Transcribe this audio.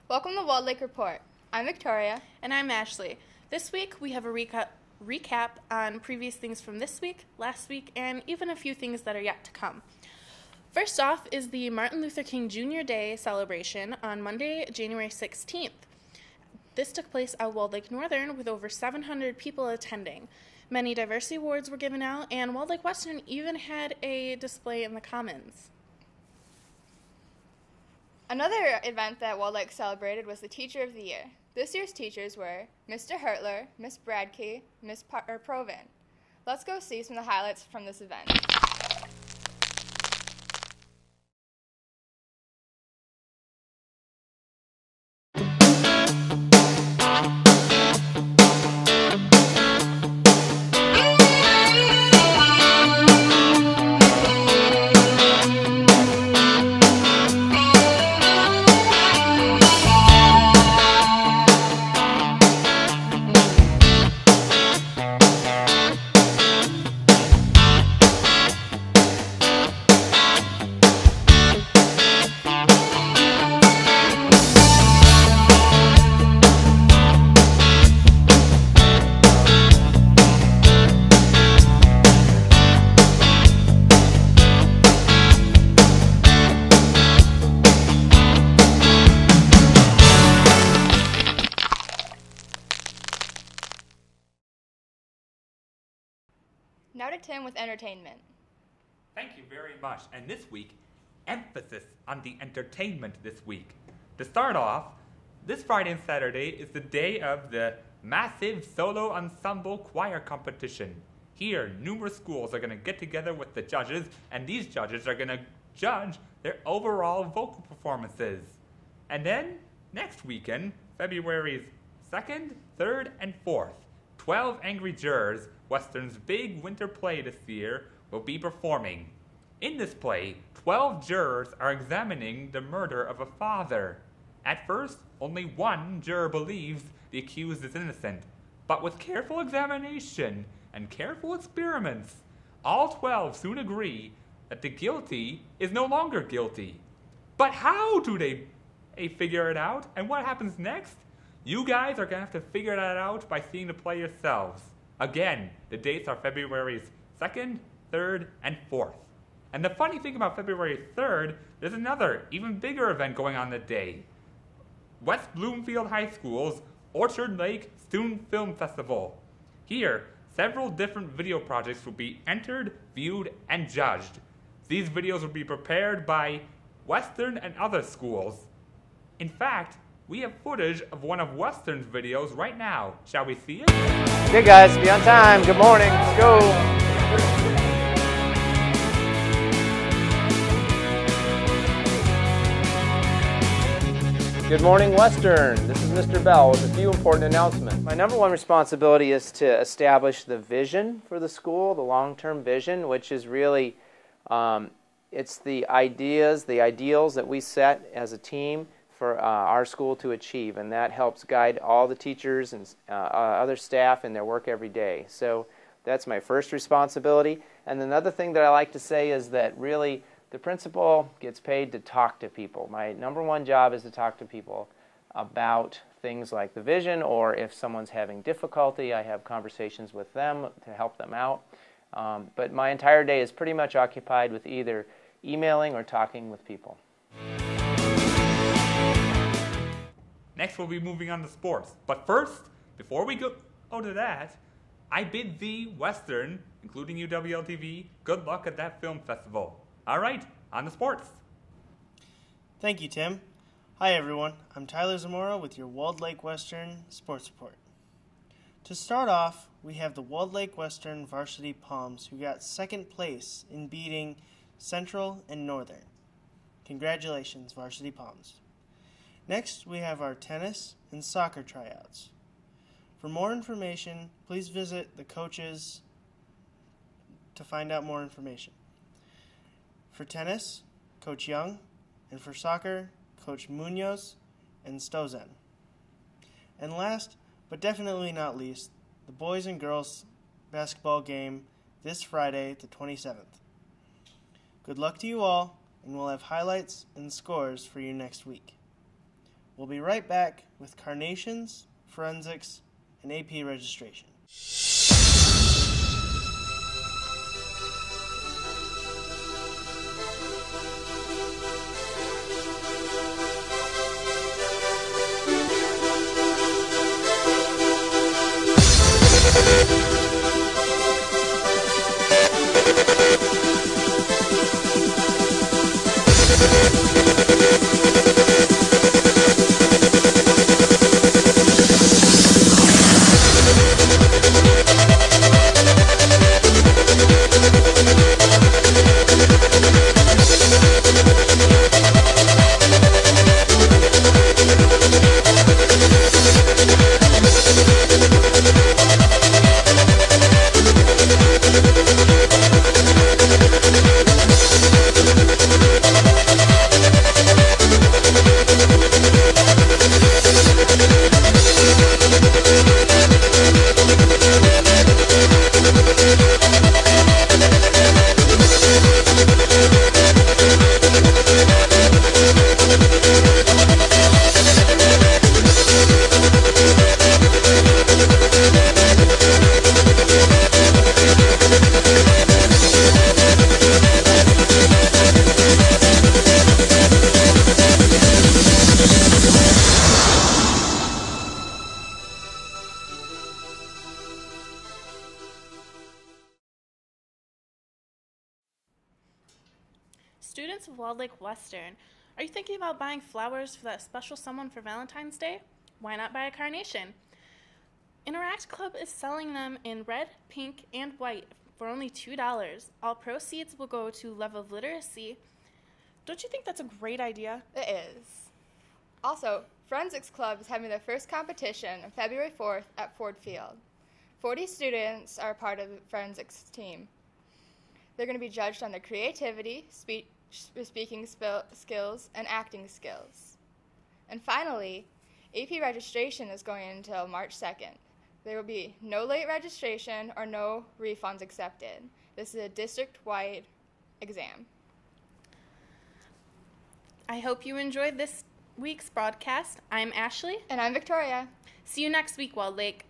Welcome to Walled Lake Report. I'm Victoria. And I'm Ashley. This week we have a recap on previous things from this week, last week, and even a few things that are yet to come. First off is the Martin Luther King Jr. Day celebration on Monday, January 16th. This took place at Walled Lake Northern with over 700 people attending. Many diversity awards were given out, and Walled Lake Western even had a display in the Commons. Another event that Walled Lake celebrated was the Teacher of the Year. This year's teachers were Mr. Hertler, Miss Bradkey, Miss Provin. Let's go see some of the highlights from this event. Now to Tim with entertainment. Thank you very much. And this week, emphasis on the entertainment this week. To start off, this Friday and Saturday is the day of the massive solo ensemble choir competition. Here, numerous schools are going to get together with the judges, and these judges are going to judge their overall vocal performances. And then, next weekend, February 2nd, 3rd, and 4th, 12 Angry Jurors, Western's big winter play this year, will be performing. In this play, 12 jurors are examining the murder of a father. At first, only one juror believes the accused is innocent, but with careful examination and careful experiments, all 12 soon agree that the guilty is no longer guilty. But how do they figure it out, and what happens next? You guys are going to have to figure that out by seeing the play yourselves. Again, the dates are February 2nd, 3rd, and 4th. And the funny thing about February 3rd, there's another, even bigger event going on that day. West Bloomfield High School's Orchard Lake Student Film Festival. Here, several different video projects will be entered, viewed, and judged. These videos will be prepared by Western and other schools. In fact, we have footage of one of Western's videos right now. Shall we see it? Okay guys, be on time. Good morning. Let's go. Good morning, Western. This is Mr. Bell with a few important announcements. My number one responsibility is to establish the vision for the school, the long-term vision, which is really, it's the ideas, the ideals that we set as a team for our school to achieve, and that helps guide all the teachers and other staff in their work every day. So that's my first responsibility. And another thing that I like to say is that really the principal gets paid to talk to people. My number one job is to talk to people about things like the vision, or if someone's having difficulty, I have conversations with them to help them out. But my entire day is pretty much occupied with either emailing or talking with people. Next, we'll be moving on to sports. But first, before we go to that, I bid thee, Western, including you, WLTV, good luck at that film festival. All right, on to sports. Thank you, Tim. Hi, everyone. I'm Tyler Zamora with your Walled Lake Western Sports Report. To start off, we have the Walled Lake Western Varsity Palms, who got second place in beating Central and Northern. Congratulations, Varsity Palms. Next, we have our tennis and soccer tryouts. For more information, please visit the coaches to find out more information. For tennis, Coach Young, and for soccer, Coach Munoz and Stozen. And last, but definitely not least, the boys and girls basketball game this Friday, the 27th. Good luck to you all, and we'll have highlights and scores for you next week. We'll be right back with carnations, forensics, and AP registration. Students of Walled Lake Western, are you thinking about buying flowers for that special someone for Valentine's Day? Why not buy a carnation? Interact Club is selling them in red, pink, and white for only $2. All proceeds will go to Level of Literacy. Don't you think that's a great idea? It is. Also, Forensics Club is having their first competition on February 4th at Ford Field. 40 students are part of the forensics team. They're going to be judged on their creativity, speaking skills, and acting skills. And finally, AP registration is going until March 2nd. There will be no late registration or no refunds accepted. This is a district-wide exam. I hope you enjoyed this week's broadcast. I'm Ashley. And I'm Victoria. See you next week, Walled Lake.